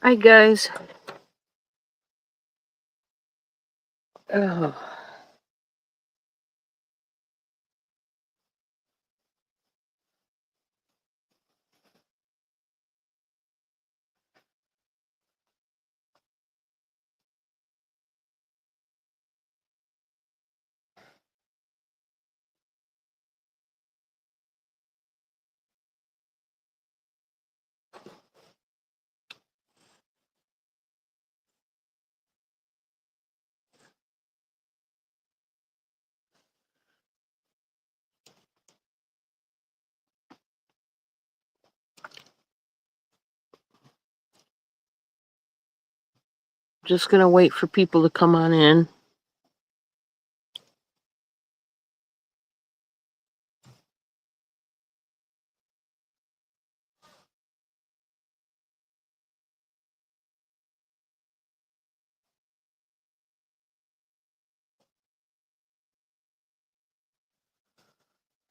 Hi guys. Oh, just gonna wait for people to come on in.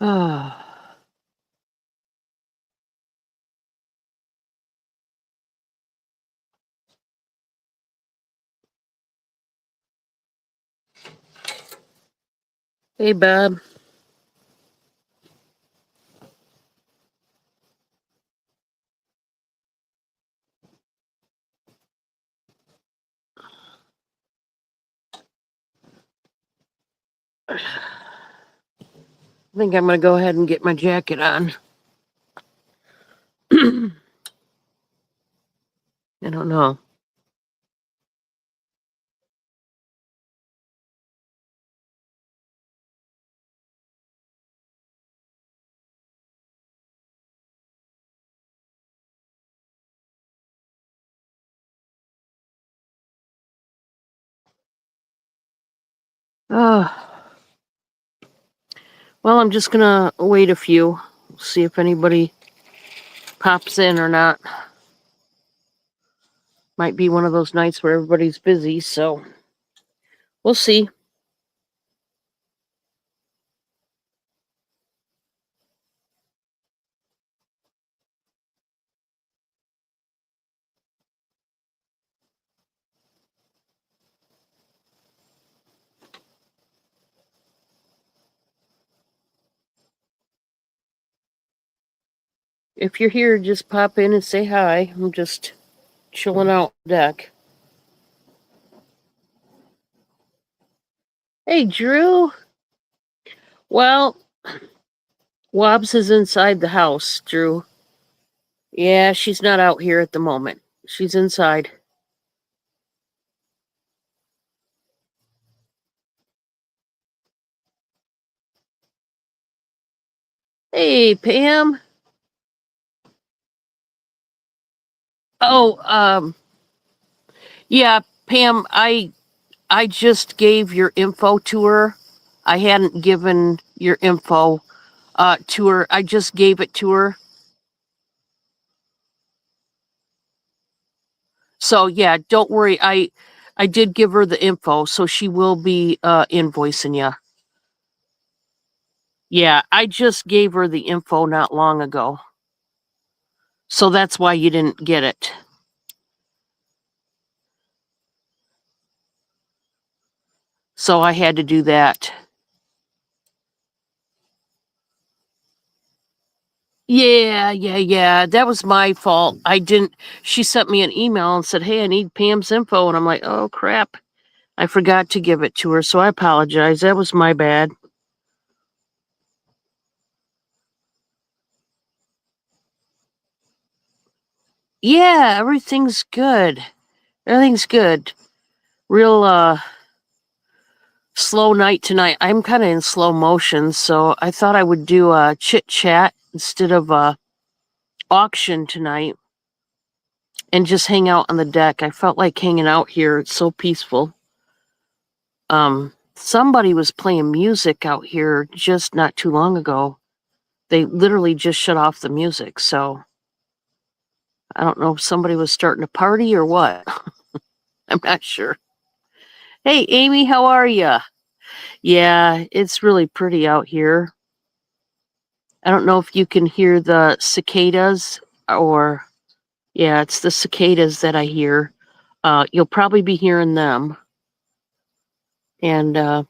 Ah, hey Bob. I think I'm gonna go ahead and get my jacket on. I don't know. Oh, well, I'm just gonna wait a few, see if anybody pops in or not. Might be one of those nights where everybody's busy, so we'll see. If you're here, just pop in and say hi. I'm just chilling out deck. Hey Drew. Well, Wobbs is inside the house, Drew. Yeah, she's not out here at the moment. She's inside. Hey, Pam. Oh, yeah, Pam, I just gave your info to her. I hadn't given your info to her. I just gave it to her. So yeah, don't worry. I did give her the info, so she will be invoicing you. Yeah, I just gave her the info not long ago. So that's why you didn't get it. So I had to do that. Yeah. That was my fault. I didn't. She sent me an email and said, "Hey, I need Pam's info," and I'm like, "Oh crap, I forgot to give it to her." So I apologize. That was my bad. Yeah, everything's good. Everything's good. Real slow night tonight. I'm kind of in slow motion, so I thought I would do a chit chat instead of a auction tonight and just hang out on the deck. I felt like hanging out here. It's so peaceful. Somebody was playing music out here just not too long ago. They literally just shut off the music, so I don't know if somebody was starting a party or what. I'm not sure. Hey, Amy, how are you? Yeah, it's really pretty out here. I don't know if you can hear the cicadas or. Yeah, it's the cicadas that I hear. You'll probably be hearing them and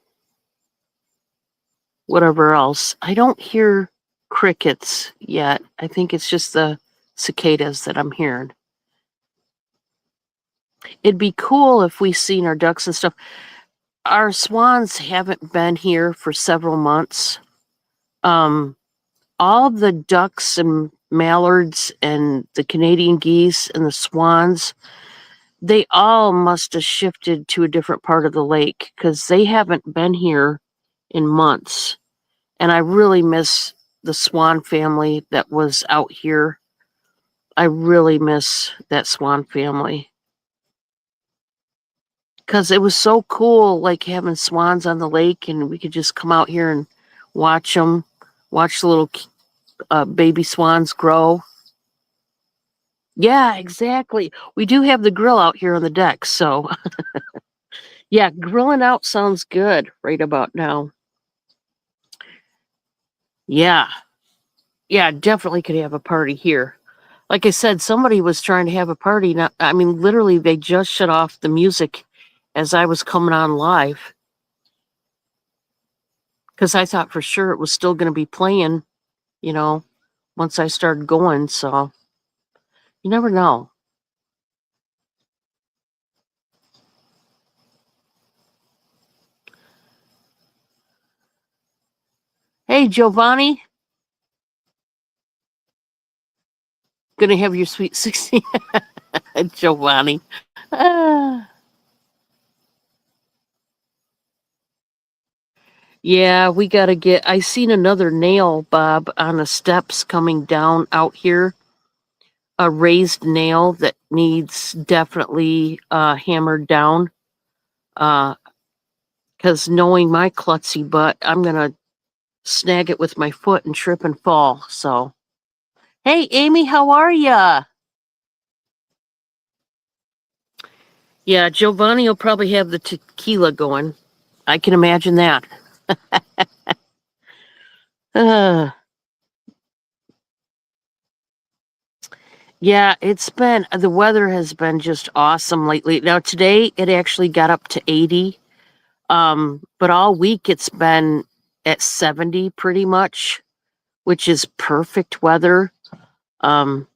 whatever else. I don't hear crickets yet. I think it's just the cicadas that I'm hearing. It'd be cool if we seen our ducks and stuff. Our swans haven't been here for several months. Um, all the ducks and mallards and the Canadian geese and the swans, they all must have shifted to a different part of the lake because they haven't been here in months. And I really miss the swan family that was out here. I really miss that swan family because it was so cool, like having swans on the lake, and we could just come out here and watch them, watch the little baby swans grow. Yeah, exactly. We do have the grill out here on the deck, so yeah, grilling out sounds good right about now. Yeah, yeah, definitely could have a party here. Like I said, somebody was trying to have a party. Now, I mean, literally, they just shut off the music as I was coming on live because I thought for sure it was still going to be playing, you know, once I started going. So you never know. Hey, Giovanni, gonna have your sweet 16. Giovanni. Ah. Yeah, we gotta get. I seen another nail, Bob, on the steps coming down out here. A raised nail that needs definitely hammered down. Because knowing my klutzy butt, I'm gonna snag it with my foot and trip and fall. So, hey, Amy, how are ya? Yeah, Giovanni will probably have the tequila going. I can imagine that. Uh, yeah, the weather has been just awesome lately. Now, today it actually got up to 80. But all week it's been at 70 pretty much, which is perfect weather. Um,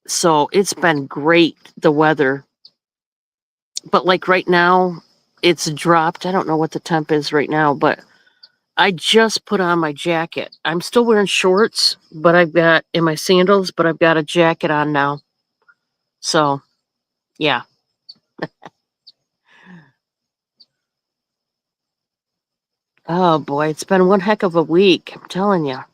so it's been great, the weather. But like right now, it's dropped. I don't know what the temp is right now, but I just put on my jacket. I'm still wearing shorts, but I've got in my sandals, but I've got a jacket on now. So, yeah. Oh boy, it's been one heck of a week. I'm telling you. A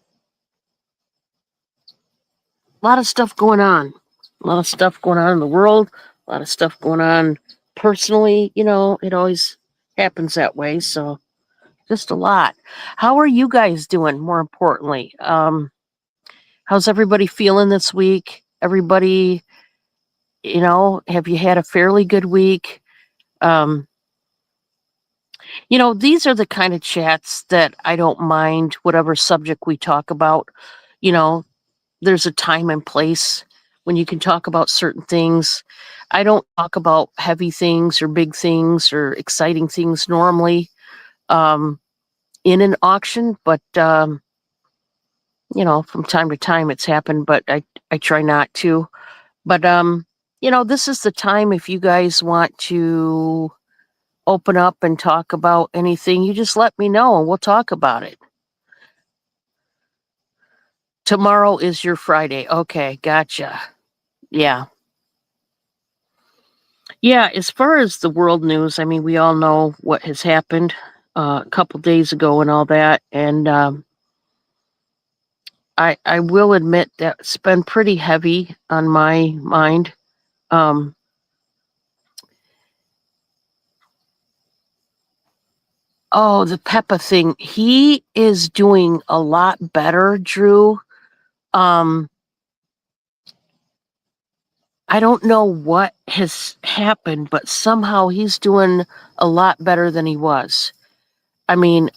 lot of stuff going on. A lot of stuff going on in the world, a lot of stuff going on personally. It always happens that way. So, just a lot. How are you guys doing, more importantly? How's everybody feeling this week? Everybody, have you had a fairly good week? Um, these are the kind of chats that I don't mind whatever subject we talk about. You know, there's a time and place when you can talk about certain things. I don't talk about heavy things or big things or exciting things normally um, in an auction, but from time to time it's happened, but I try not to. But this is the time if you guys want to open up and talk about anything, you just let me know and we'll talk about it. Tomorrow is your Friday. Okay, gotcha. Yeah. Yeah, as far as the world news, I mean, we all know what has happened a couple days ago and all that. And I will admit that it's been pretty heavy on my mind. Um, oh, the Peppa thing. He is doing a lot better, Drew. Um, I don't know what has happened, but somehow he's doing a lot better than he was. I mean,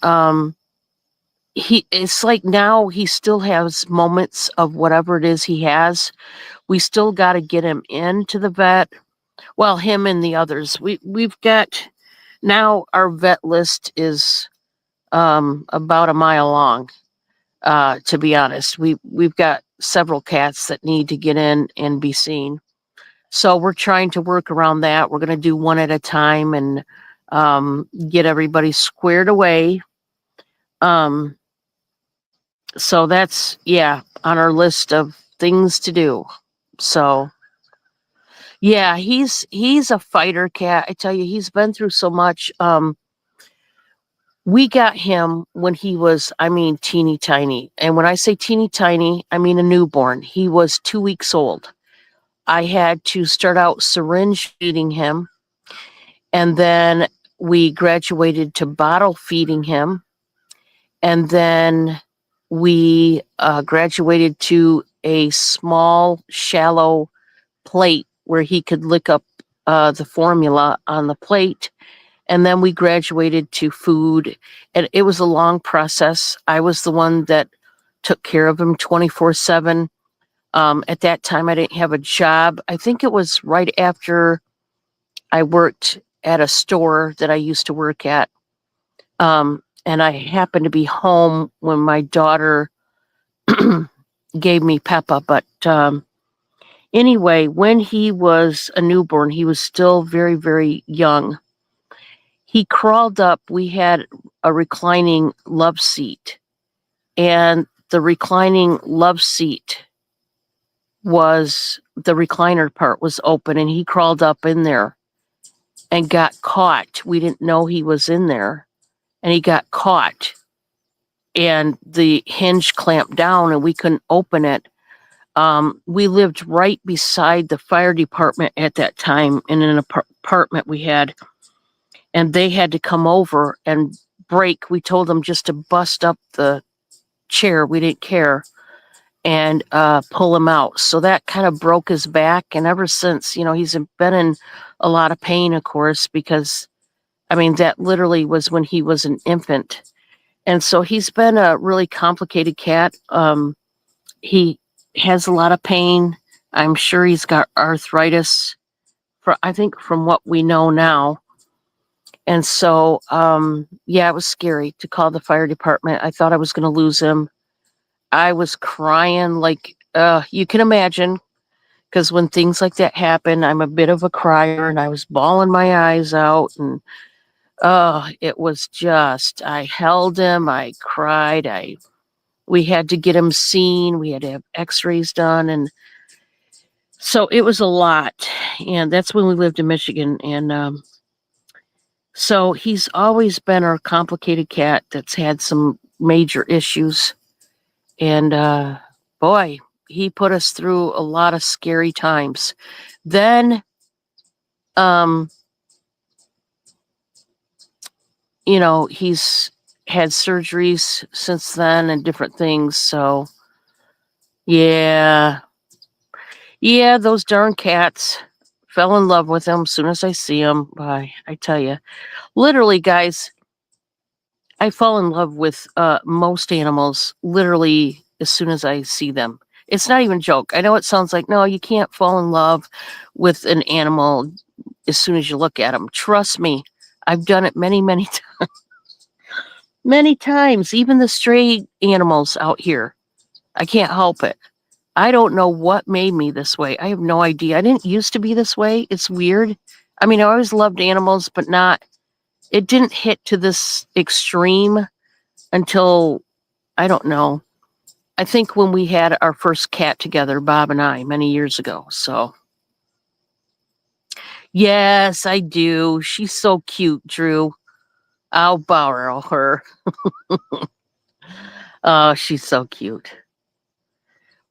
it's like now he still has moments of whatever it is he has, We still got to get him into the vet. Well, him and the others. We've got now our vet list is about a mile long. To be honest, we've got several cats that need to get in and be seen. So we're trying to work around that. We're going to do one at a time and get everybody squared away. So that's, yeah, on our list of things to do. So yeah, he's a fighter cat. I tell you, he's been through so much. We got him when he was, I mean, teeny tiny. And when I say teeny tiny, I mean a newborn. He was 2 weeks old. I had to start out syringe feeding him. And then we graduated to bottle feeding him. And then we graduated to a small, shallow plate where he could lick up the formula on the plate. And then we graduated to food. And it was a long process. I was the one that took care of him 24/7. At that time, I didn't have a job. I think it was right after I worked at a store that I used to work at. And I happened to be home when my daughter gave me Peppa. But anyway, when he was a newborn, he was still very, very young. He crawled up. We had a reclining love seat, and the reclining love seat was, the recliner part was open, and he crawled up in there and got caught. We didn't know he was in there, and he got caught, and the hinge clamped down and we couldn't open it. We lived right beside the fire department at that time in an apartment we had, and they had to come over and break. We told them just to bust up the chair. We didn't care, and pull him out. So that kind of broke his back. And ever since, he's been in a lot of pain, of course, because, I mean, that literally was when he was an infant. And so he's been a really complicated cat. He has a lot of pain. I'm sure he's got arthritis, I think, from what we know now. And so, yeah, it was scary to call the fire department. I thought I was going to lose him. I was crying like you can imagine, because when things like that happen, I'm a bit of a crier, and I was bawling my eyes out. And it was just, I held him, I cried, we had to get him seen, we had to have x-rays done, and so it was a lot. And that's when we lived in Michigan. And so he's always been our complicated cat that's had some major issues. And boy, he put us through a lot of scary times. Then, he's had surgeries since then and different things. So, yeah, those darn cats. Fell in love with him as soon as I see him. I tell you, literally, guys, I fall in love with most animals literally as soon as I see them. It's not even a joke. I know it sounds like, no, you can't fall in love with an animal as soon as you look at them. Trust me, I've done it many, many times. Many times, even the stray animals out here. I can't help it. I don't know what made me this way. I have no idea. I didn't used to be this way. It's weird. I mean, I always loved animals, but it didn't hit to this extreme until, I don't know, I think when we had our first cat together, Bob and I, many years ago. So, yes, I do. She's so cute, Drew. I'll borrow her. Oh, she's so cute.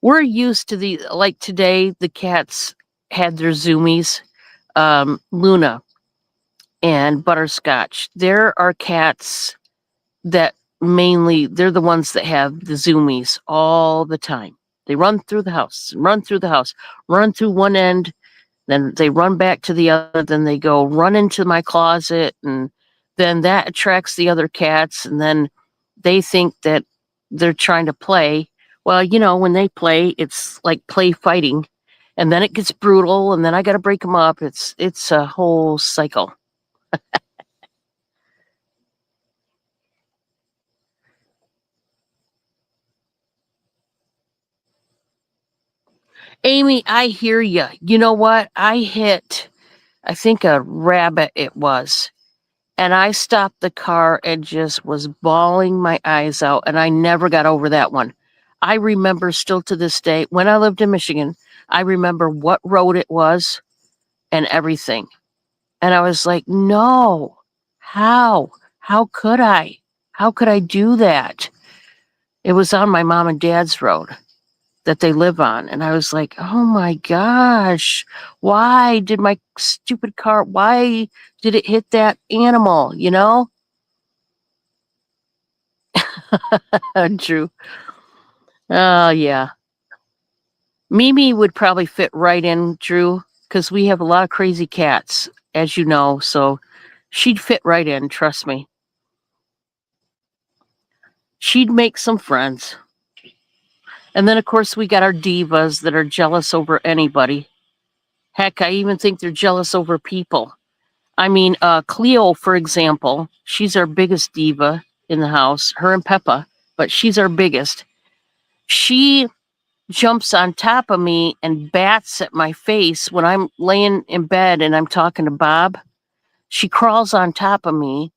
We're used to like today, the cats had their zoomies, Luna and Butterscotch. There are cats that they're the ones that have the zoomies all the time. They run through the house, run through one end, then they run back to the other, then they go run into my closet, and then that attracts the other cats, and then they think that they're trying to play. Well, when they play, it's like play fighting, and then it gets brutal, and then I got to break them up. It's a whole cycle. Amy, I hear you. You know what? I hit, I think, a rabbit it was. And I stopped the car and just was bawling my eyes out. And I never got over that one. I remember still to this day, when I lived in Michigan, I remember what road it was and everything. And I was like, no, how? How could I? How could I do that? It was on my mom and dad's road that they live on. And I was like, oh my gosh, why did my stupid car, why did it hit that animal, you know? True. Oh, yeah. Mimi would probably fit right in, Drew, because we have a lot of crazy cats, as you know. So she'd fit right in, trust me. She'd make some friends. And then, of course, we got our divas that are jealous over anybody. Heck, I even think they're jealous over people. I mean, Cleo, for example, she's our biggest diva in the house, her and Peppa, but she's our biggest. She jumps on top of me and bats at my face when I'm laying in bed and I'm talking to Bob. She crawls on top of me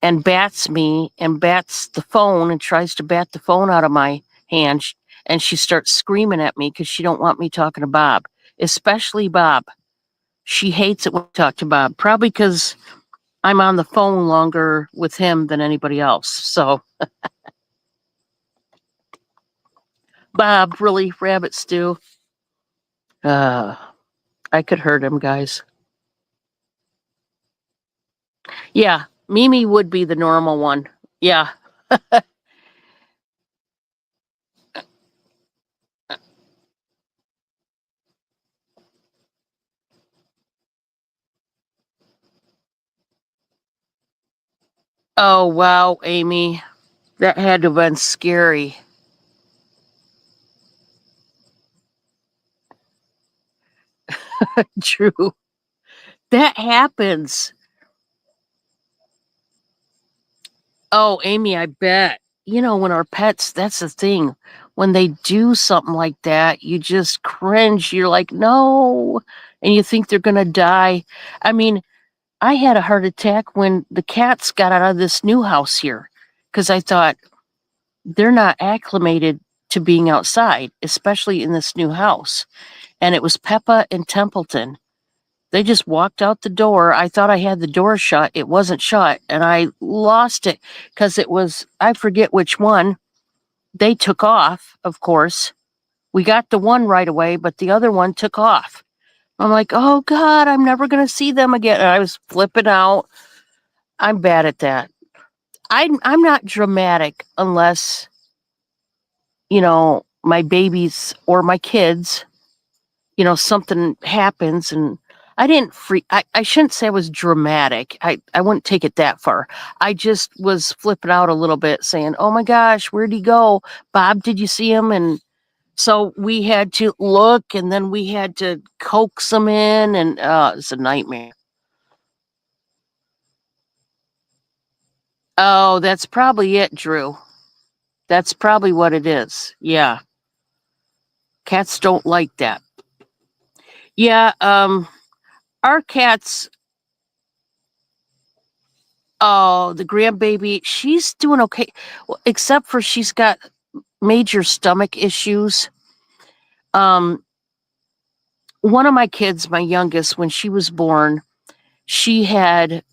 and bats me and bats the phone and tries to bat the phone out of my hand. And she starts screaming at me because she don't want me talking to Bob, especially Bob. She hates it when I talk to Bob, probably because I'm on the phone longer with him than anybody else. So, Bob, really, rabbit stew. I could hurt him, guys. Yeah, Mimi would be the normal one. Yeah. Oh, wow, Amy. That had to have been scary. True. That happens. Oh, Amy, I bet. You know, when our pets, that's the thing. When they do something like that, you just cringe. You're like, no. And you think they're going to die. I mean, I had a heart attack when the cats got out of this new house here because I thought they're not acclimated to being outside, especially in this new house. And it was Peppa and Templeton. They just walked out the door. I thought I had the door shut. It wasn't shut. And I lost it because it was, I forget which one. They took off, of course. We got the one right away, but the other one took off. I'm like, oh God, I'm never going to see them again. And I was flipping out. I'm bad at that. I'm not dramatic unless, you know, my babies or my kids, you know, something happens and I didn't freak. I shouldn't say I was dramatic. I wouldn't take it that far. I just was flipping out a little bit saying, oh my gosh, where'd he go? Bob, did you see him? And so we had to look and then we had to coax him in and it's a nightmare. Oh, that's probably it, Drew. That's probably what it is. Yeah. Cats don't like that. Yeah, our cats, oh, the grandbaby, she's doing okay. Well, except for she's got major stomach issues. Um, one of my kids, my youngest, when she was born, she had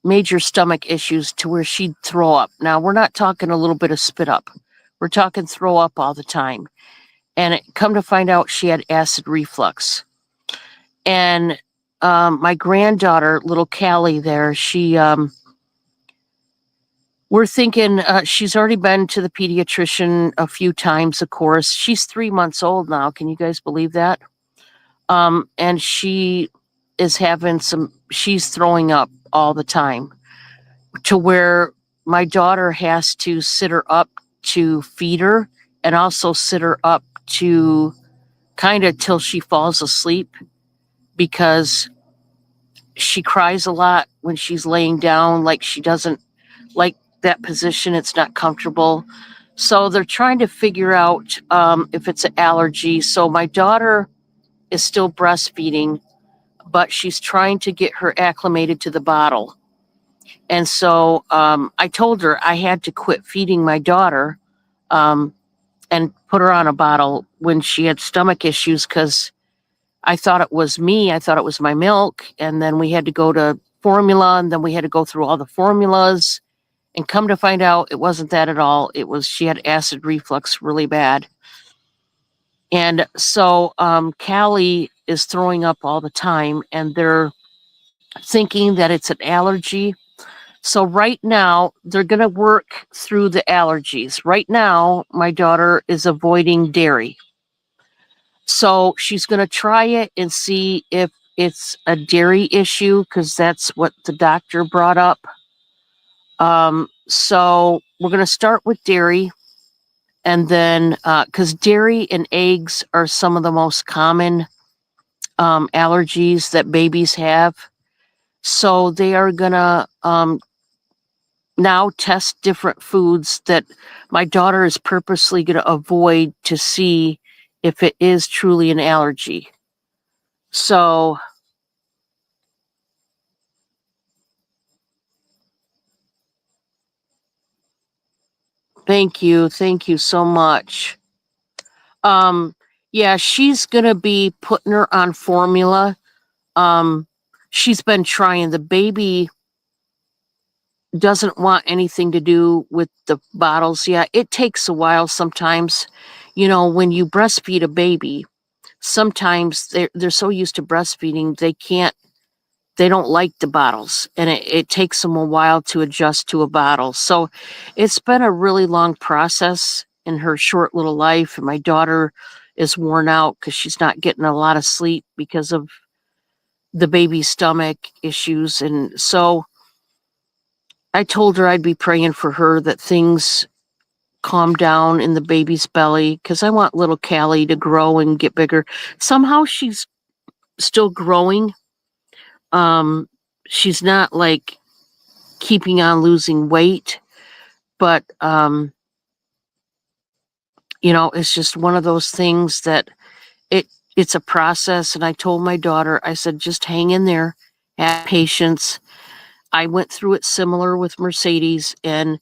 major stomach issues to where she'd throw up. Now, we're not talking a little bit of spit up. We're talking throw up all the time. And come to find out she had acid reflux. And my granddaughter, little Callie there, we're thinking she's already been to the pediatrician a few times, of course. She's 3 months old now. Can you guys believe that? And she is having she's throwing up all the time to where my daughter has to sit her up to feed her and also sit her up to kind of till she falls asleep, because she cries a lot when she's laying down, like she doesn't like that position. It's not comfortable. So they're trying to figure out if it's an allergy. So my daughter is still breastfeeding, but she's trying to get her acclimated to the bottle. And so I told her I had to quit feeding my daughter um, and put her on a bottle when she had stomach issues, because I thought it was me. I thought it was my milk. And then we had to go to formula, and then we had to go through all the formulas. And come to find out, it wasn't that at all. It was she had acid reflux really bad. And so Callie is throwing up all the time, and they're thinking that it's an allergy. So right now, they're going to work through the allergies. Right now, my daughter is avoiding dairy. So she's going to try it and see if it's a dairy issue, because that's what the doctor brought up. So we're going to start with dairy. And then, because dairy and eggs are some of the most common allergies that babies have. So they are going to now test different foods that my daughter is purposely going to avoid, to see if it is truly an allergy. So thank you. Thank you so much. Um, yeah, she's going to be putting her on formula. Um, she's been trying. The baby doesn't want anything to do with the bottles. Yeah, it takes a while sometimes. When you breastfeed a baby, sometimes they're so used to breastfeeding, they don't like the bottles, and it takes them a while to adjust to a bottle. So it's been a really long process in her short little life, and my daughter is worn out because she's not getting a lot of sleep because of the baby's stomach issues. And so I told her I'd be praying for her that things calm down in the baby's belly, because I want little Callie to grow and get bigger. Somehow she's still growing. Um, she's not like keeping on losing weight, but it's just one of those things that it it's a process. And I told my daughter, I said, just hang in there, have patience. I went through it similar with Mercedes, and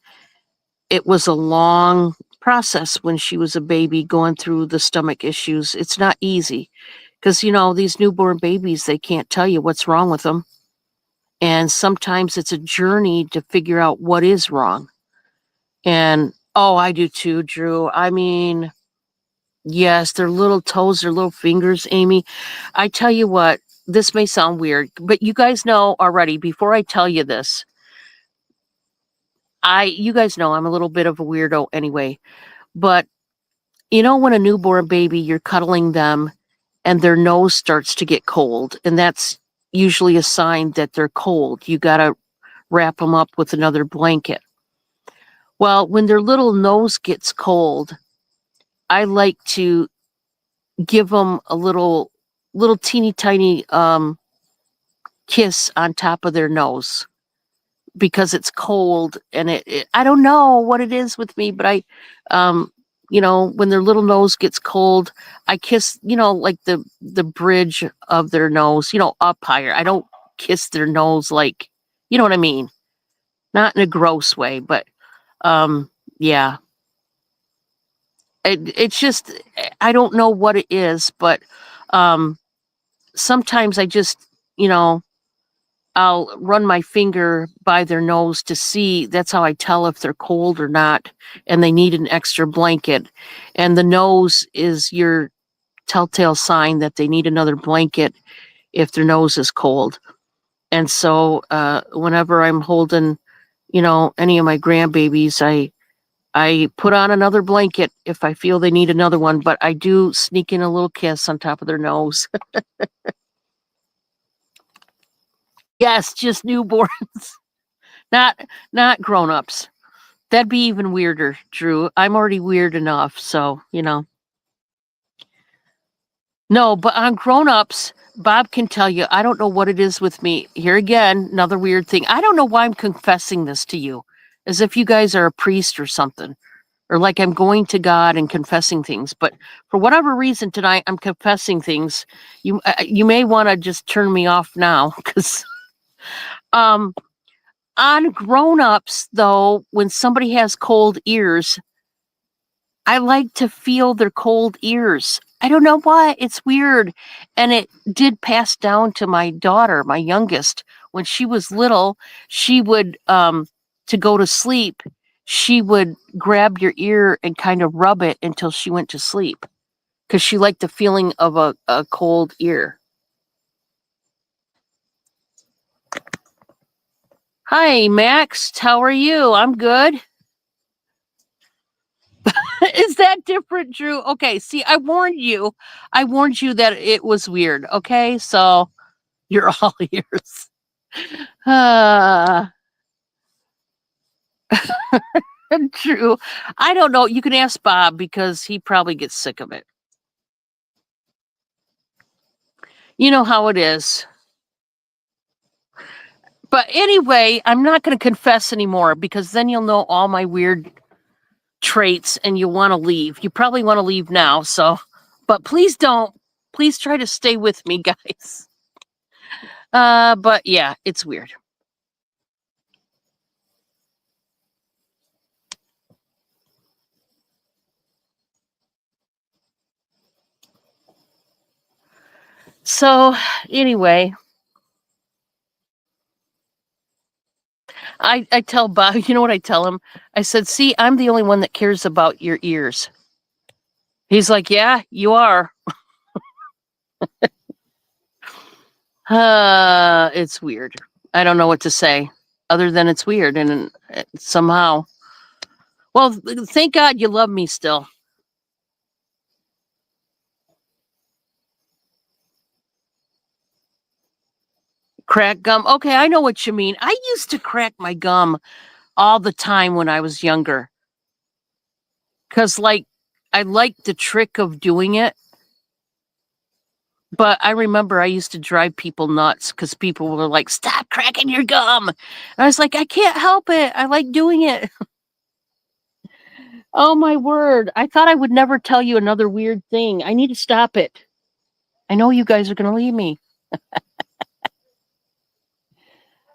it was a long process when she was a baby, going through the stomach issues. It's not easy, because these newborn babies, they can't tell you what's wrong with them, and sometimes it's a journey to figure out what is wrong. And oh, I do too, Drew. I mean, yes, their little toes, their little fingers, Amy. I tell you what, this may sound weird, but you guys know already, before I tell you this, you guys know I'm a little bit of a weirdo anyway. But when a newborn baby, you're cuddling them and their nose starts to get cold, and that's usually a sign that they're cold. You got to wrap them up with another blanket. Well, when their little nose gets cold, I like to give them a little teeny tiny kiss on top of their nose, because it's cold. And I don't know what it is with me, but um when their little nose gets cold, I kiss, like the bridge of their nose, up higher. I don't kiss their nose, like, you know what I mean? Not in a gross way, but yeah. It's just, I don't know what it is, but um sometimes I just, you know, I'll run my finger by their nose to see. That's how I tell if they're cold or not, and they need an extra blanket. And the nose is your telltale sign that they need another blanket if their nose is cold. And so whenever I'm holding, any of my grandbabies, I put on another blanket if I feel they need another one, but I do sneak in a little kiss on top of their nose. Yes, just newborns, not not grown-ups. That'd be even weirder, Drew. I'm already weird enough, so. No, but on grown-ups, Bob can tell you, I don't know what it is with me. Here again, another weird thing. I don't know why I'm confessing this to you, as if you guys are a priest or something, or like I'm going to God and confessing things. But for whatever reason tonight, I'm confessing things. You may want to just turn me off now, because um, on grown-ups though, when somebody has cold ears, I like to feel their cold ears. I don't know why. It's weird. And it did pass down to my daughter, my youngest. When she was little, she would, to go to sleep, she would grab your ear and kind of rub it until she went to sleep because she liked the feeling of a cold ear. Hi, Max. How are you? I'm good. Is that different, Drew? Okay, see, I warned you. I warned you that it was weird. Okay, so you're all ears. Uh, Drew, I don't know. You can ask Bob because he probably gets sick of it. You know how it is. But anyway, I'm not going to confess anymore because then you'll know all my weird traits and you'll want to leave. You probably want to leave now. So, but please don't. Please try to stay with me, guys. But yeah, it's weird. So, anyway, I tell Bob, you know what I tell him? I said, see, I'm the only one that cares about your ears. He's like, yeah, you are. It's weird. I don't know what to say other than it's weird. And somehow, well, thank God you love me still. Crack gum. Okay, I know what you mean. I used to crack my gum all the time when I was younger. Cause like I liked the trick of doing it. But I remember I used to drive people nuts because people were like, stop cracking your gum. And I was like, I can't help it. I like doing it. Oh my word. I thought I would never tell you another weird thing. I need to stop it. I know you guys are going to leave me.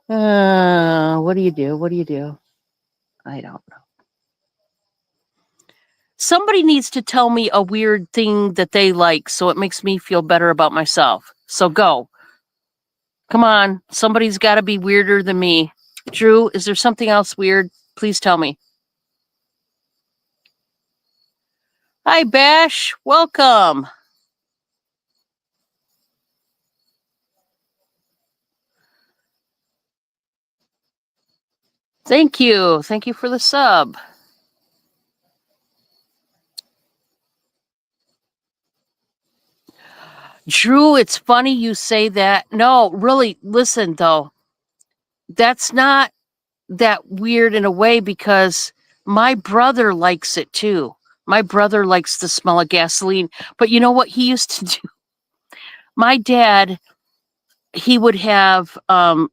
What do you do? What do you do? I don't know. Somebody needs to tell me a weird thing that they like so it makes me feel better about myself. So go. Come on. Somebody's got to be weirder than me. Drew, is there something else weird? Please tell me. Hi, Bash. Welcome. Thank you. Thank you for the sub. Drew, it's funny you say that. No, really, listen though. That's not that weird in a way because my brother likes it too. My brother likes the smell of gasoline. But you know what he used to do? My dad, he would have the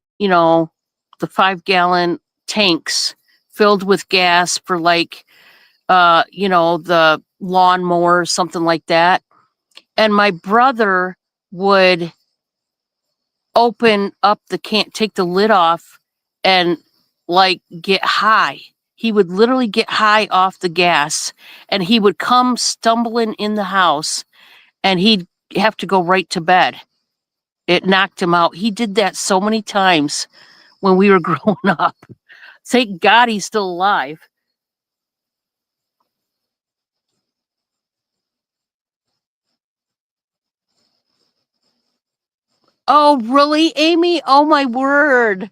5-gallon tanks filled with gas for like the lawnmower, something like that. And my brother would open up the can, take the lid off, and like get high. He would literally get high off the gas and he would come stumbling in the house and he'd have to go right to bed. It knocked him out. He did that so many times when we were growing up. Thank God he's still alive. Oh, really, Amy? Oh, my word.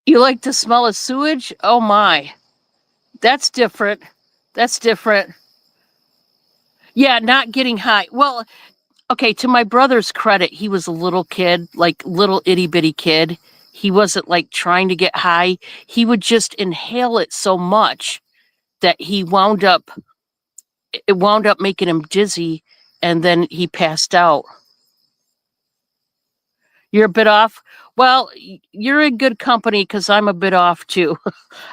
You like the smell of sewage? Oh, my. That's different. That's different. Yeah, not getting high. Well, okay, to my brother's credit, he was a little kid, like little itty bitty kid. He wasn't like trying to get high. He would just inhale it so much that it wound up making him dizzy, and then he passed out. You're a bit off? Well, you're in good company because I'm a bit off too.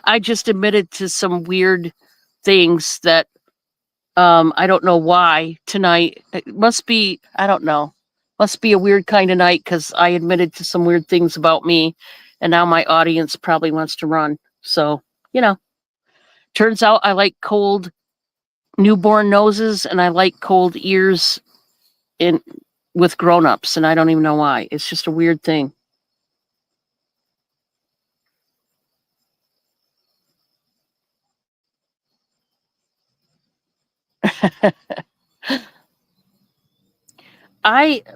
I just admitted to some weird things that I don't know why tonight. It must be, I don't know. Must be a weird kind of night because I admitted to some weird things about me, and now my audience probably wants to run. So, you know, turns out I like cold newborn noses and I like cold ears in with grown-ups, and I don't even know why. It's just a weird thing.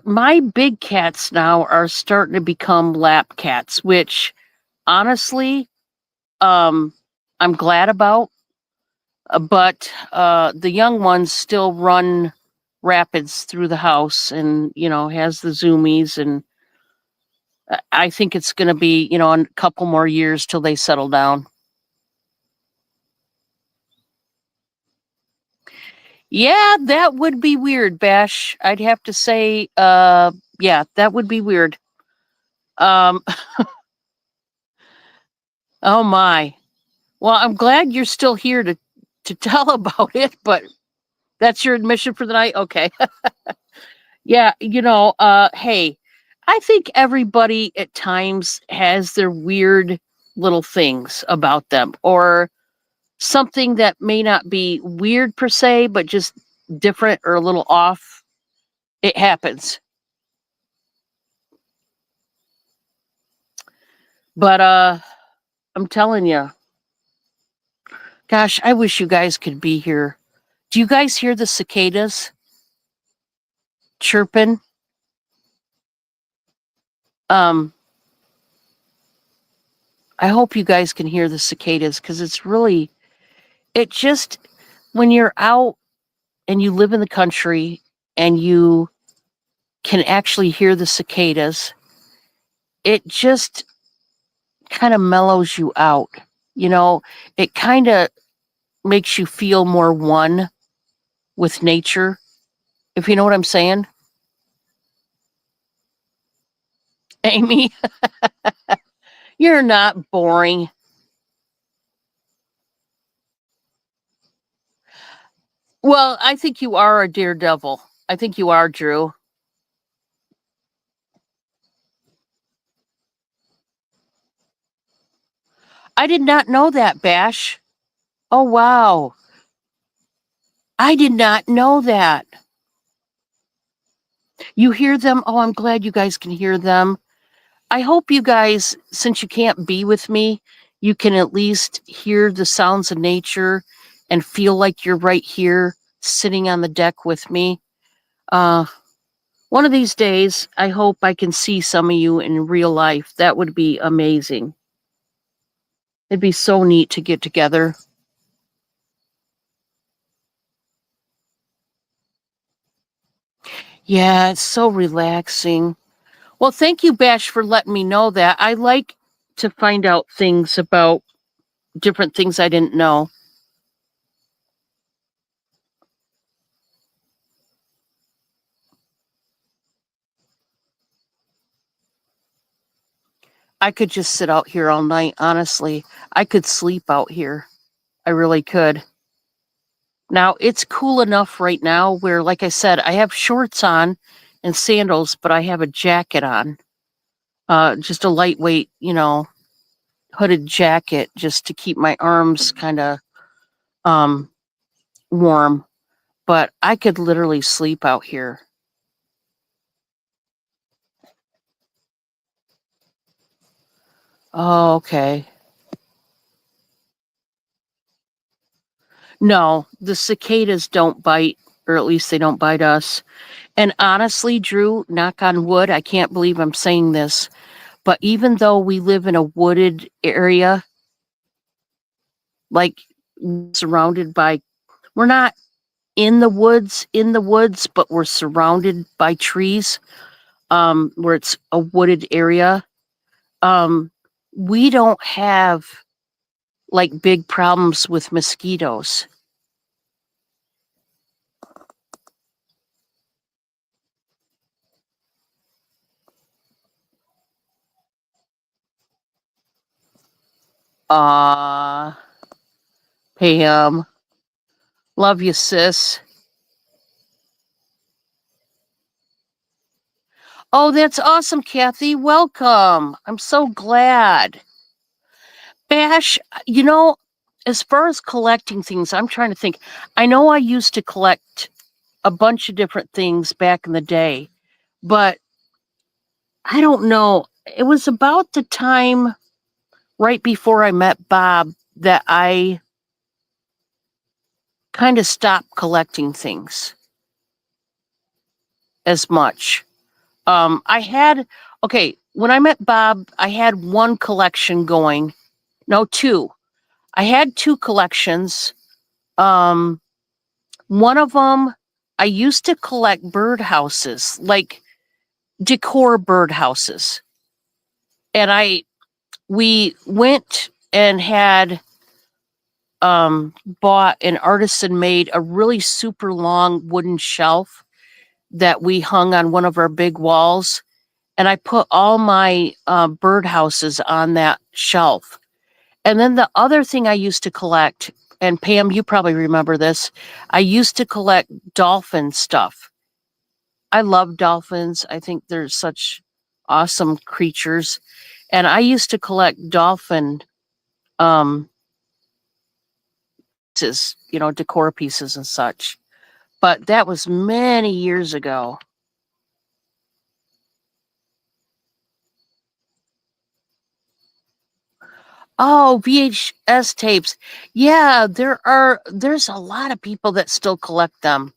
My big cats now are starting to become lap cats, which honestly, um, I'm glad about. But the young ones still run rapids through the house, and has the zoomies, and I think it's going to be a couple more years till they settle down. Yeah, that would be weird, Bash. I'd have to say, yeah, that would be weird. Um, oh my. Well, I'm glad you're still here to tell about it, but that's your admission for the night? Okay. Yeah, hey, I think everybody at times has their weird little things about them, or something that may not be weird per se, but just different or a little off. It happens. But I'm telling you, gosh, I wish you guys could be here. Do you guys hear the cicadas chirping? Um, I hope you guys can hear the cicadas because it just, when you're out and you live in the country and you can actually hear the cicadas, it just kind of mellows you out. You know, it kind of makes you feel more one with nature, if you know what I'm saying. Amy, you're not boring. Well, I think you are a daredevil. I think you are, Drew. I did not know that, Bash. Oh, wow. I did not know that. You hear them? Oh, I'm glad you guys can hear them. I hope you guys, since you can't be with me, you can at least hear the sounds of nature and feel like you're right here sitting on the deck with me. Uh, One of these days, I hope I can see some of you in real life. That would be amazing. It'd be so neat to get together. Yeah, it's so relaxing. Well, thank you, Bash, for letting me know that. I like to find out things about different things I didn't know. I could just sit out here all night, honestly. I could sleep out here. I really could. Now, it's cool enough right now where, like I said, I have shorts on and sandals, but I have a jacket on. Just a lightweight, hooded jacket just to keep my arms kind of um, warm. But I could literally sleep out here. Oh, okay. No, the cicadas don't bite, or at least they don't bite us. And honestly, Drew, knock on wood, I can't believe I'm saying this, but even though we live in a wooded area, like surrounded by, we're not in the woods, but we're surrounded by trees, where it's a wooded area. Um, we don't have like big problems with mosquitoes. Uh, Pam, love you, sis. Oh, that's awesome, Kathy. Welcome. I'm so glad. Bash, as far as collecting things, I'm trying to think. I know I used to collect a bunch of different things back in the day, but I don't know. It was about the time right before I met Bob that I kind of stopped collecting things as much. I had, okay, when I met Bob, I had one collection going. No, two. I had two collections. Um, One of them, I used to collect birdhouses, like decor birdhouses. And we went and had bought an artisan made a really super long wooden shelf that we hung on one of our big walls. And I put all my birdhouses on that shelf. And then the other thing I used to collect, and Pam, you probably remember this, I used to collect dolphin stuff. I love dolphins. I think they're such awesome creatures. And I used to collect dolphin um pieces, decor pieces and such. But that was many years ago. Oh, VHS tapes. Yeah, there's a lot of people that still collect them.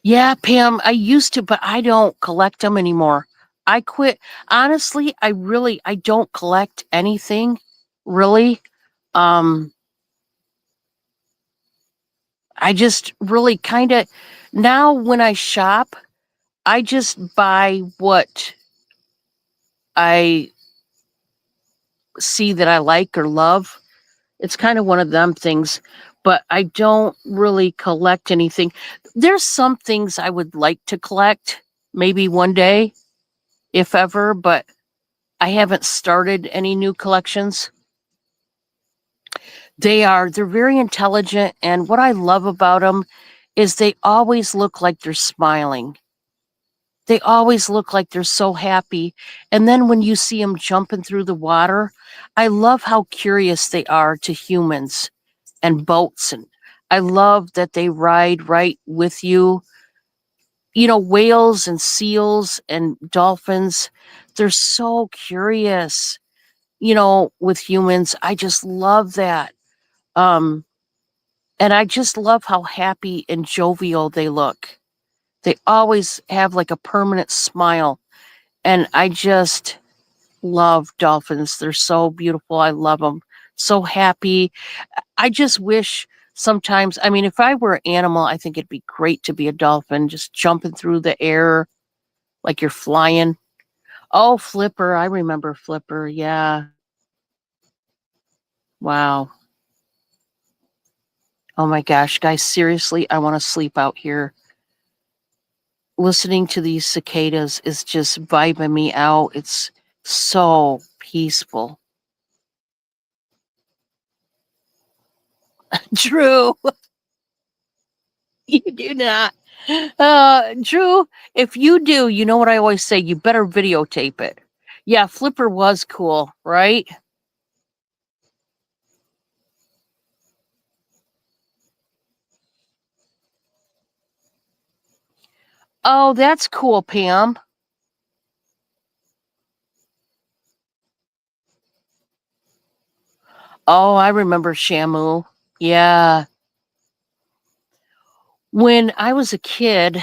Yeah, Pam, I used to, but I don't collect them anymore. I quit. Honestly, I don't collect anything, really. Um, I just really kind of, now when I shop, I just buy what I see that I like or love. It's kind of one of them things, but I don't really collect anything. There's some things I would like to collect, maybe one day, if ever, but I haven't started any new collections. They're very intelligent. And what I love about them is they always look like they're smiling. They always look like they're so happy. And then when you see them jumping through the water, I love how curious they are to humans and boats. And I love that they ride right with you. Whales and seals and dolphins, they're so curious, with humans. I just love that. Um, and I just love how happy and jovial they look. They always have like a permanent smile. And I just love dolphins. They're so beautiful. I love them. So happy. I just wish sometimes, I mean, if I were an animal, I think it'd be great to be a dolphin, just jumping through the air like you're flying. Oh, Flipper. I remember Flipper. Yeah. Wow. Oh my gosh, guys, seriously, I want to sleep out here. Listening to these cicadas is just vibing me out. It's so peaceful. Drew, you do not. Drew, if you do, you know what I always say, you better videotape it. Yeah, Flipper was cool, right? Oh, that's cool, Pam. Oh, I remember Shamu. Yeah. When I was a kid,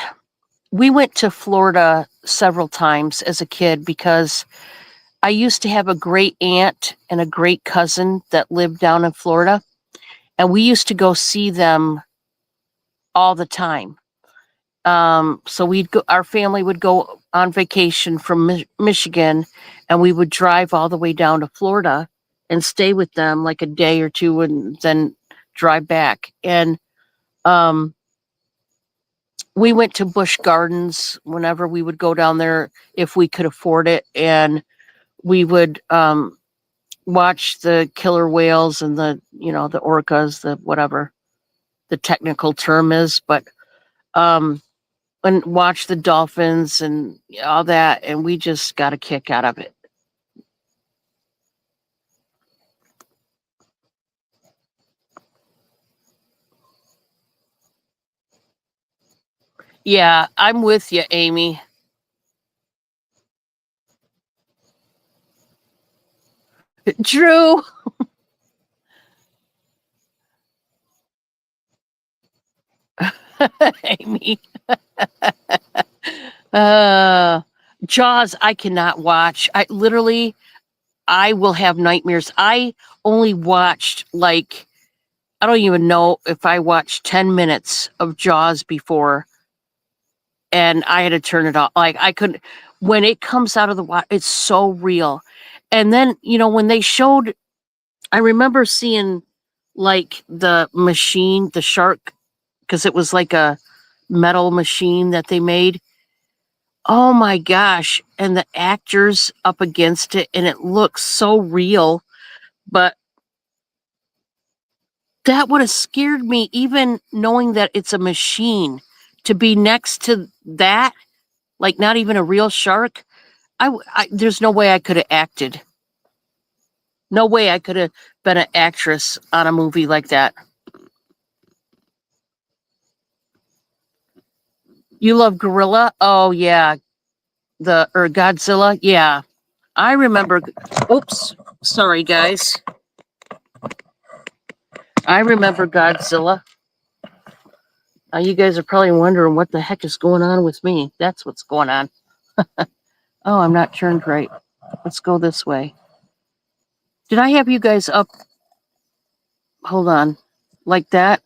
we went to Florida several times as a kid because I used to have a great aunt and a great cousin that lived down in Florida, and we used to go see them all the time. So we'd go, our family would go on vacation from Michigan, and we would drive all the way down to Florida and stay with them like a day or two and then drive back. And um, we went to Busch Gardens whenever we would go down there if we could afford it. And we would watch the killer whales and the orcas, the whatever the technical term is, but um, and watch the dolphins and all that, and we just got a kick out of it. Yeah, I'm with you, Amy. Drew, Amy. Uh, Jaws, I cannot watch. I will have nightmares. I only watched like, I don't even know if I watched 10 minutes of Jaws before and I had to turn it off. Like I couldn't, when it comes out of the water, it's so real. And then, when they showed, I remember seeing like the machine, the shark, because it was like a metal machine that they made. Oh my gosh. And the actors up against it, and it looks so real. But that would have scared me, even knowing that it's a machine, to be next to that, like not even a real shark. There's no way I could have acted. No way I could have been an actress on a movie like that. You love Gorilla? Oh yeah, the or Godzilla? Yeah, I remember. Oops, sorry guys. I remember Godzilla. You guys are probably wondering what the heck is going on with me. That's what's going on. Oh, I'm not turned right. Let's go this way. Did I have you guys up? Hold on, like that.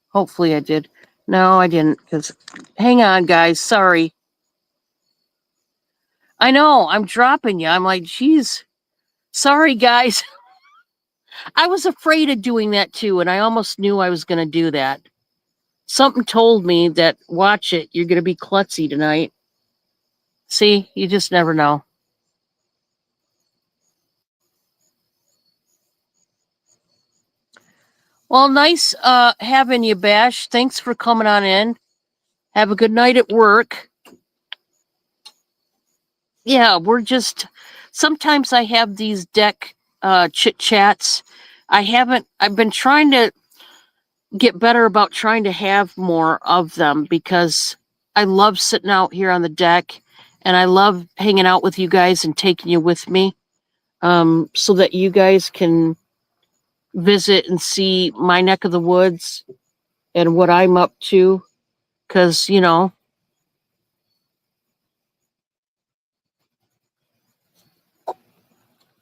Hopefully I did. No, I didn't. Because hang on, guys. Sorry. I know I'm dropping you. I'm like, geez. Sorry, guys. I was afraid of doing that too, and I almost knew I was going to do that. Something told me that watch it, you're going to be klutzy tonight. See, you just never know. Well, nice having you, Bash. Thanks for coming on in. Have a good night at work. Yeah, we're just sometimes I have these deck chit chats. I've been trying to get better about trying to have more of them because I love sitting out here on the deck and I love hanging out with you guys and taking you with me, so that you guys can visit and see my neck of the woods and what I'm up to. Because,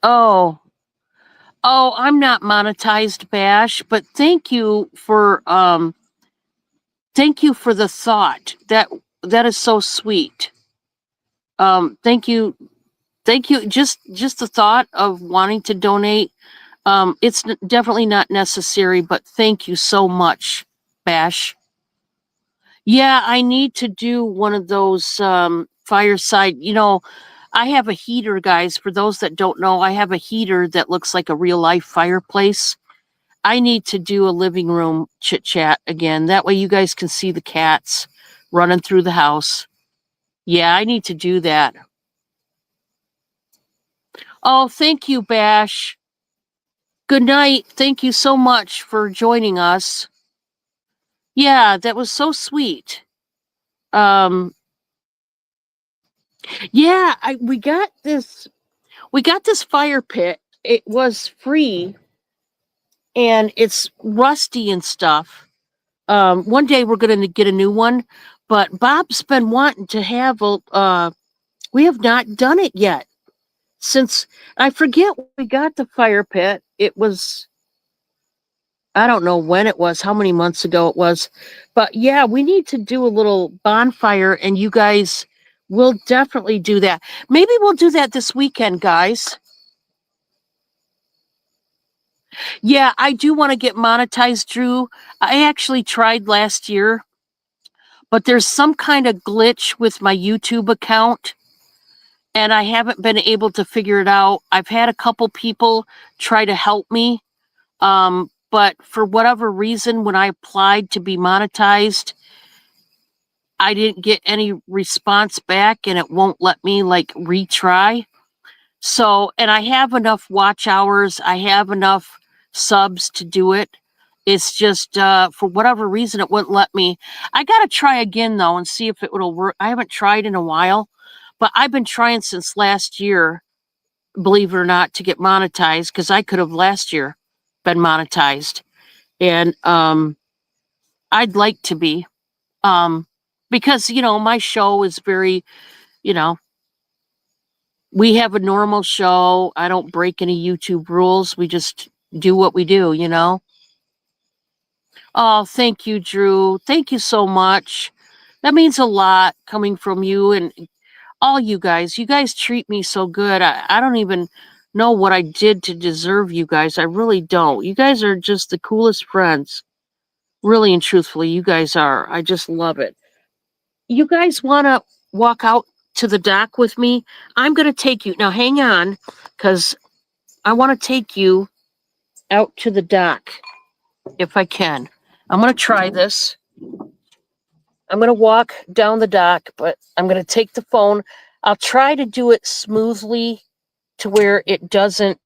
oh, oh, I'm not monetized, Bash, but thank you for the thought. That is so sweet. Thank you. Thank you. Just the thought of wanting to donate. It's definitely not necessary, but thank you so much, Bash. Yeah, I need to do one of those fireside. I have a heater, guys. For those that don't know, I have a heater that looks like a real life fireplace. I need to do a living room chit chat again. That way you guys can see the cats running through the house. Yeah, I need to do that. Oh, thank you, Bash. Good night. Thank you so much for joining us. Yeah, that was so sweet. Um, yeah, we got this fire pit. It was free and it's rusty and stuff. One day we're gonna get a new one, but Bob's been wanting to have a. We have not done it yet since I forget when we got the fire pit. It was I don't know when it was, how many months ago it was. But yeah, we need to do a little bonfire, and you guys will definitely do that. Maybe we'll do that this weekend, guys. Yeah, I do want to get monetized, Drew. I actually tried last year, but there's some kind of glitch with my YouTube account, and I haven't been able to figure it out. I've had a couple people try to help me, but for whatever reason, when I applied to be monetized, I didn't get any response back, and it won't let me like retry. So, and I have enough watch hours, I have enough subs to do it. It's just for whatever reason it wouldn't let me. I got to try again though and see if it will work. I haven't tried in a while, but I've been trying since last year, believe it or not, to get monetized, because I could have last year been monetized. And I'd like to be, because my show is very, you know, we have a normal show. I don't break any YouTube rules. We just do what we do. Oh, thank you, Drew. Thank you so much. That means a lot coming from you and all you guys. You guys treat me so good. I don't even know what I did to deserve you guys. I really don't. You guys are just the coolest friends. Really and truthfully, you guys are. I just love it. You guys want to walk out to the dock with me? I'm going to take you. Now, hang on, because I want to take you out to the dock if I can. I'm going to try this. I'm going to walk down the dock, but I'm going to take the phone. I'll try to do it smoothly to where it doesn't,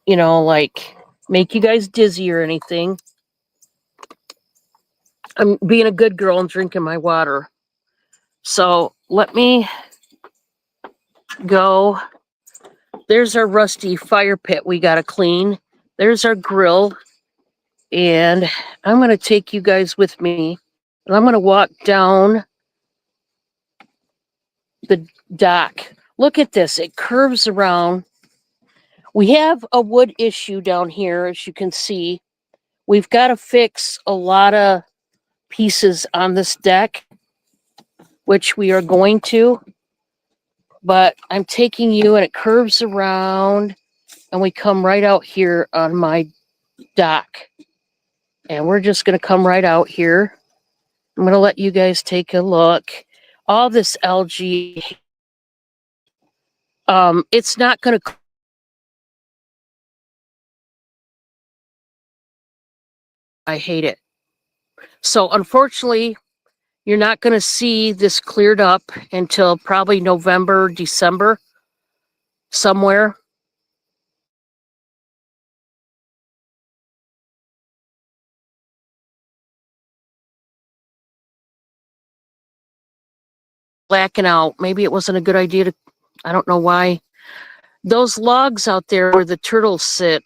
like make you guys dizzy or anything. I'm being a good girl and drinking my water. So let me go. There's our rusty fire pit we got to clean. There's our grill. And I'm going to take you guys with me. And I'm going to walk down the dock. Look at this. It curves around. We have a wood issue down here, as you can see. We've got to fix a lot of pieces on this deck, which we are going to. But I'm taking you, and it curves around, and we come right out here on my dock. And we're just going to come right out here. I'm going to let you guys take a look. All this algae, it's not going to... I hate it. So unfortunately, you're not going to see this cleared up until probably November, December, somewhere. Blacking out. Maybe it wasn't a good idea to... I don't know why. Those logs out there where the turtles sit,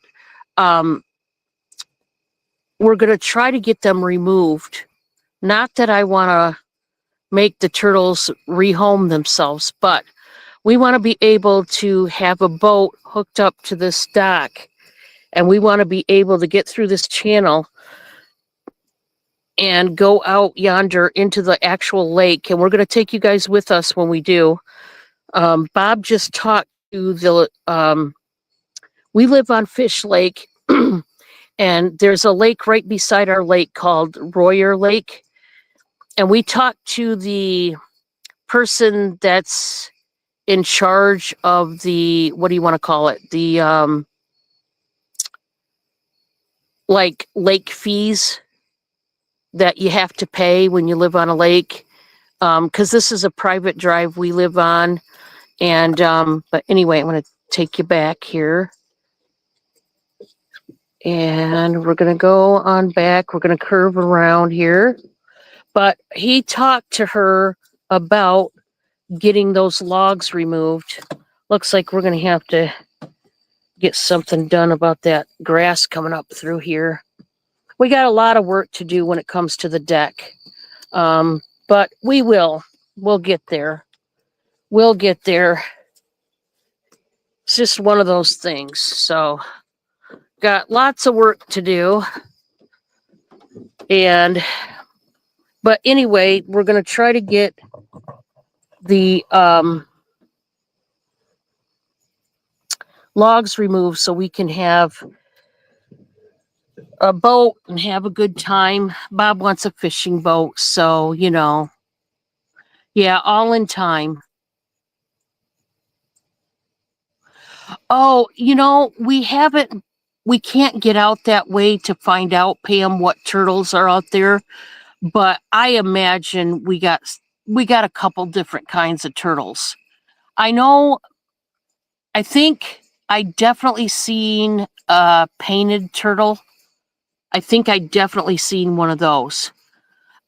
we're going to try to get them removed. Not that I want to make the turtles rehome themselves, but we want to be able to have a boat hooked up to this dock, and we want to be able to get through this channel and go out yonder into the actual lake. And we're going to take you guys with us when we do. Bob just talked to the... we live on Fish Lake, and there's a lake right beside our lake called Royer Lake. And we talked to the person that's in charge of the... what do you want to call it? The... like lake fees that you have to pay when you live on a lake, because this is a private drive we live on. And but anyway, I'm going to take you back here, and we're going to go on back. We're going to curve around here. But he talked to her about getting those logs removed. Looks like we're going to have to get something done about that grass coming up through here. We got a lot of work to do when it comes to the deck. But we will. We'll get there. We'll get there. It's just one of those things. So, got lots of work to do. But anyway, we're going to try to get the logs removed so we can have a boat and have a good time. Bob wants a fishing boat, so, yeah, all in time. Oh, we can't get out that way to find out, Pam, what turtles are out there, but I imagine we got a couple different kinds of turtles. I think I definitely seen a painted turtle. I think I definitely seen one of those.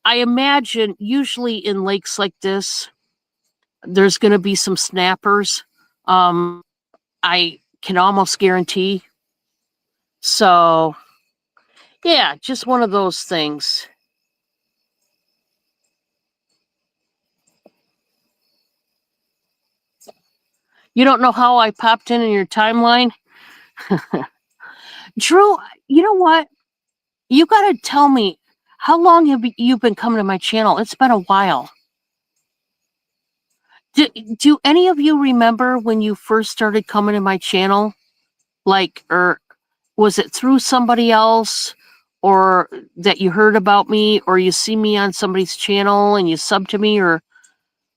I imagine usually in lakes like this, there's going to be some snappers. I can almost guarantee. So, yeah, just one of those things. You don't know how I popped in your timeline? Drew, you know what? You got to tell me, how long have you been coming to my channel? It's been a while. Do any of you remember when you first started coming to my channel? Or was it through somebody else, or that you heard about me, or you see me on somebody's channel and you sub to me, or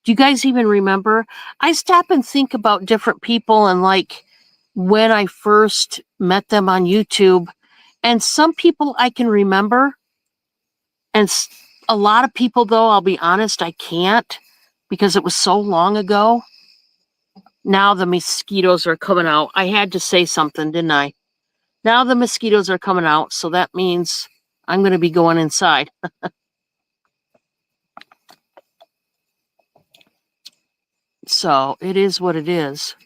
do you guys even remember? I stop and think about different people and when I first met them on YouTube, and some people I can remember, and a lot of people, though, I'll be honest, I can't, because it was so long ago. Now the mosquitoes are coming out. I had to say something, didn't I? Now the mosquitoes are coming out, so that means I'm going to be going inside. So it is what it is.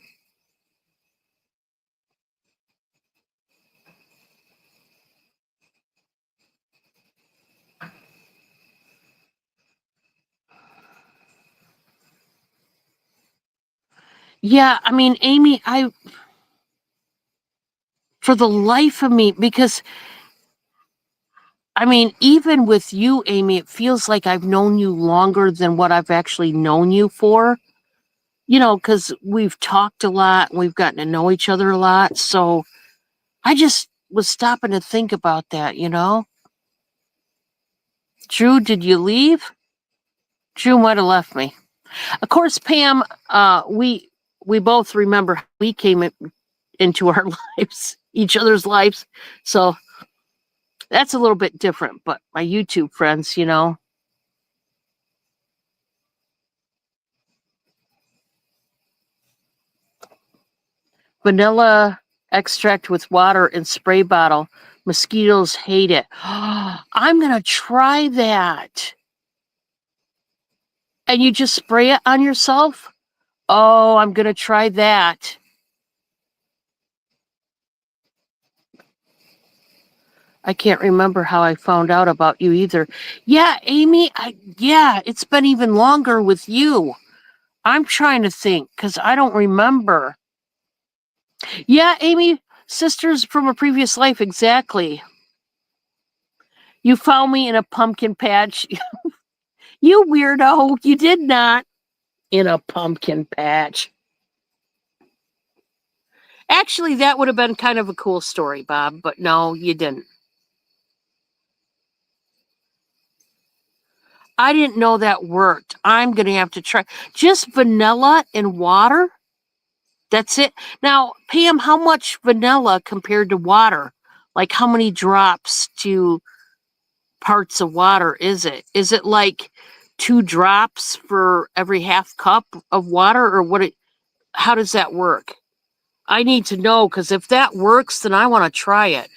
Yeah, I mean, Amy, for the life of me, because I mean, even with you, Amy, it feels like I've known you longer than what I've actually known you for. Because we've talked a lot, and we've gotten to know each other a lot. So I just was stopping to think about that. Drew, did you leave? Drew might have left me. Of course, Pam, we both remember we came into our lives, each other's lives. So that's a little bit different, but my YouTube friends. Vanilla extract with water in spray bottle. Mosquitoes hate it. I'm going to try that. And you just spray it on yourself? Oh, I'm going to try that. I can't remember how I found out about you either. Yeah, Amy, it's been even longer with you. I'm trying to think because I don't remember. Yeah, Amy, sisters from a previous life, exactly. You found me in a pumpkin patch. You weirdo, you did not. In a pumpkin patch. Actually, that would have been kind of a cool story, Bob, but no, you didn't. I didn't know that worked. I'm going to have to try. Just vanilla and water? That's it. Now, Pam, how much vanilla compared to water? Like how many drops to parts of water is it? Is it like 2 drops for every half cup of water, or how does that work? I need to know, because if that works, then I want to try it.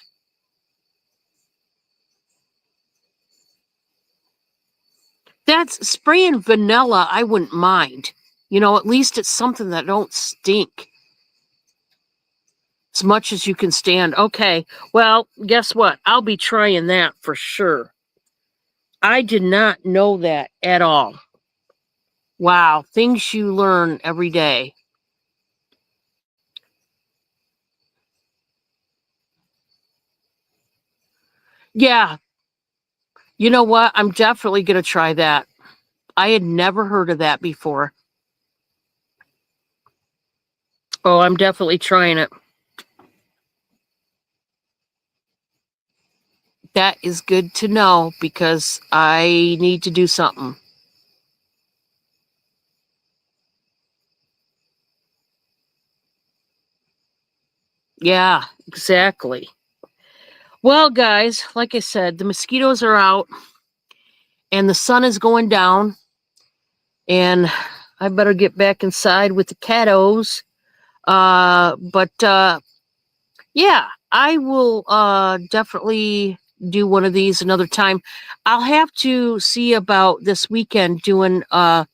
That's spraying vanilla, I wouldn't mind. At least it's something that don't stink. As much as you can stand. Okay, well, guess what? I'll be trying that for sure. I did not know that at all. Wow, things you learn every day. Yeah. You know what? I'm definitely going to try that. I had never heard of that before. Oh, I'm definitely trying it. That is good to know because I need to do something. Yeah, exactly. Well, guys, like I said, the mosquitoes are out and the sun is going down, and I better get back inside with the kiddos. But yeah, I will definitely do one of these another time. I'll have to see about this weekend doing a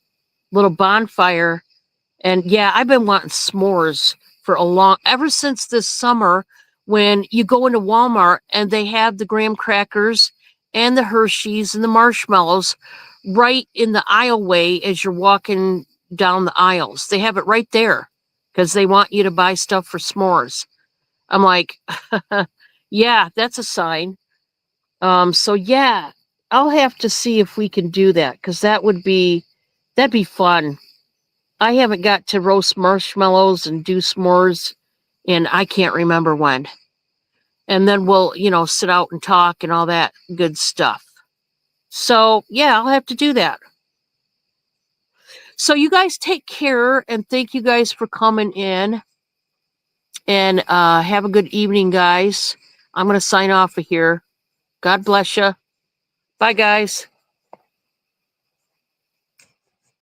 little bonfire. And yeah, I've been wanting s'mores for ever since this summer, when you go into Walmart and they have the graham crackers and the Hershey's and the marshmallows right in the aisleway as you're walking down the aisles. They have it right there because they want you to buy stuff for s'mores. I'm like, yeah, that's a sign. So yeah, I'll have to see if we can do that because that'd be fun. I haven't got to roast marshmallows and do s'mores and I can't remember when. And then we'll, sit out and talk and all that good stuff. So, yeah, I'll have to do that. So, you guys take care and thank you guys for coming in and have a good evening, guys. I'm going to sign off of here. God bless you. Bye, guys.